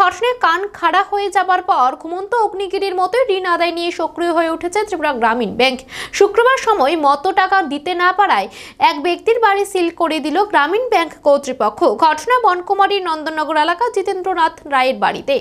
ঘটনায় কান খাড়া হয়ে যাবার পর ঘুমন্ত অগ্নিগিরির মতো ঋণ আদায় নিয়ে সক্রিয় হয়ে উঠেছে ত্রিপুরা গ্রামীণ ব্যাংক। শুক্রবার সময় মতো টাকা দিতে না পারায় এক ব্যক্তির বাড়ি সিল করে দিল গ্রামীণ ব্যাংক কর্তৃপক্ষ। ঘটনা বনকুমারীর নন্দননগর এলাকা জিতেন্দ্রনাথ রায়ের বাড়িতে।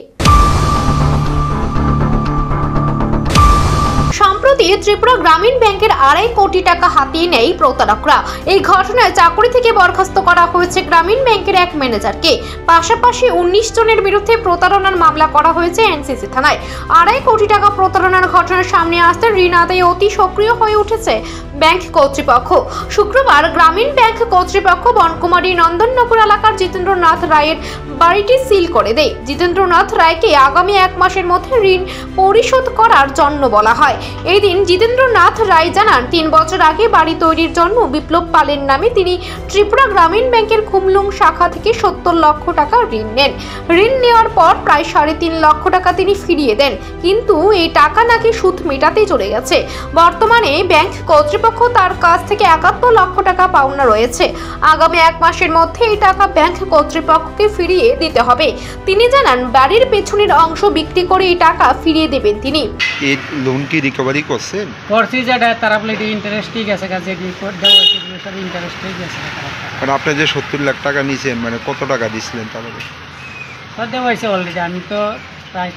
সম্প্রতি ত্রিপুরা গ্রামীণ ব্যাংকের 2.5 কোটি টাকা হাতিয়ে নেয় প্রতারকরা। এই ঘটনায় চাকরি থেকে বরখাস্ত করা হয়েছে গ্রামীণ ব্যাংকের এক ম্যানেজারকে। পাশাপাশি 19 জনের বিরুদ্ধে প্রতারণার মামলা করা হয়েছে এনসিসি থানায়। 2.5 কোটি টাকা প্রতারণার ঘটনার সামনে আসতে ঋণ আদায়ে অতি সক্রিয় হয়ে উঠেছে ব্যাংক কর্তৃপক্ষ। শুক্রবার গ্রামীণ ব্যাংক কর্তৃপক্ষ বনকুমারী নন্দননগর এলাকার জিতেন্দ্রনাথ রায়ের বাড়িটি সিল করে দেয়। জিতেন্দ্রনাথ রায়কে আগামী 1 মাসের মধ্যে ঋণ পরিশোধ করার জন্য বলা হয়। এই দিন জিতেন্দ্রনাথ রায় জানান, 3 বছর আগে বাড়ি তৈরির জন্য বিপ্লব পালের নামে তিনি ত্রিপুরা গ্রামীণ ব্যাংকের খুমলুং শাখা থেকে 70 লক্ষ টাকা ঋণ নেন। ঋণ নেওয়ার পর প্রায় 3.5 লক্ষ টাকা তিনি ফিরিয়ে দেন, কিন্তু এই টাকা নাকি সুদ মেটাতেই চলে গেছে। বর্তমানে ব্যাংক কর্তৃপক্ষ তার কাছ থেকে 71 লক্ষ টাকা পাওনা রয়েছে। আগামী 1 মাসের মধ্যে এই টাকা ব্যাংক কর্তৃপক্ষকে ফিরিয়ে দিতে হবে। তিনি জানান, বাড়ির পেছনের অংশ বিক্রি করে এই টাকা ফিরিয়ে দেবেন তিনি। এই লোন কি রিকভারি করছেন? করছি, যেটা তারা বলে ইন্টারেস্টই গেছে, কাছে দেওয়া হয়েছে সব ইন্টারেস্টই গেছে। মানে আপনি যে 70 লাখ টাকা নিয়েছেন, মানে কত টাকা দিয়েছিলেন তাহলে? দেওয়া হয়েছে অলরেডি। আমি তো প্রায়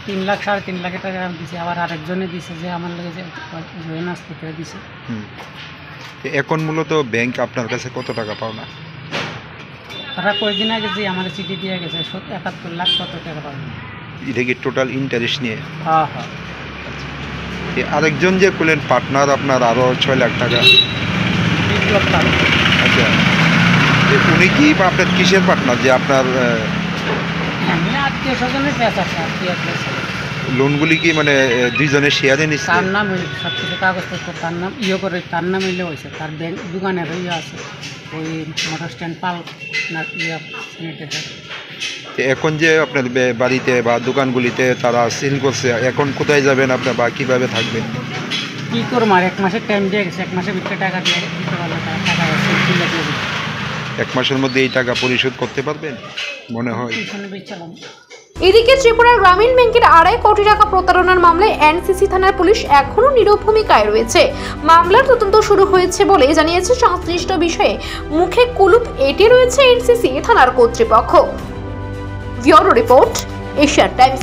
3 লাখ 3.5 লাখ টাকা আমি দিয়েছি। আবার আরেকজনে দিয়েছে, যে আমার লাগে যে জয়েন আসতে করে দিয়েছে। এখন মূলত ব্যাংক আপনার কাছে কত টাকা পাও না? তারা কয়েকদিন আগে যে আমার চিঠি দিয়ে গেছে 71 লাখ কত টাকা পাবে। এটা কি টোটাল ইন্টারেস্ট নিয়ে? হ্যাঁ হ্যাঁ। আরেকজন যে করলেন পার্টনার আপনার আরও 6 লাখ টাকা। আচ্ছা, উনি কি আপনার কিসের পার্টনার? যে আপনার আত্মীয় স্বজনের পেশ আছে, আত্মীয় লোনগুলি কি মানে দুইজনের শেয়ারে নিচ্ছে? তার নাম সব কিছু কাগজপত্র তার নাম করে তার নাম এলে হয়েছে। তার ব্যাংক দোকানের আছে, ওই মোটর স্ট্যান্ড পাল স্যানিটাইজার। এখন যে আপনার বাড়িতে বা দোকানগুলিতে তারা সিল করছে, এখন কোথায় যাবেন আপনার বা কীভাবে থাকবেন? কী করবো, আর 1 মাসের টাইম দিয়ে গেছে। 1 মাসের ভিতরে টাকা দিয়ে দিতে পারলে টাকা 1 মাসের মধ্যে এই টাকা পরিশোধ করতে পারবেন মনে হয়? এদিকে ত্রিপুরার গ্রামীণ ব্যাংকের 2.5 কোটি টাকা প্রতারণার মামলায় এনসিসি থানার পুলিশ এখনো নীরব ভূমিকায় রয়েছে। মামলার তদন্ত শুরু হয়েছে বলে জানিয়েছে সংশ্লিষ্ট বিষয়ে মুখে কুলুপ এঁটে রয়েছে এনসিসি থানার কর্তৃপক্ষ। Bureau report, Asian Times.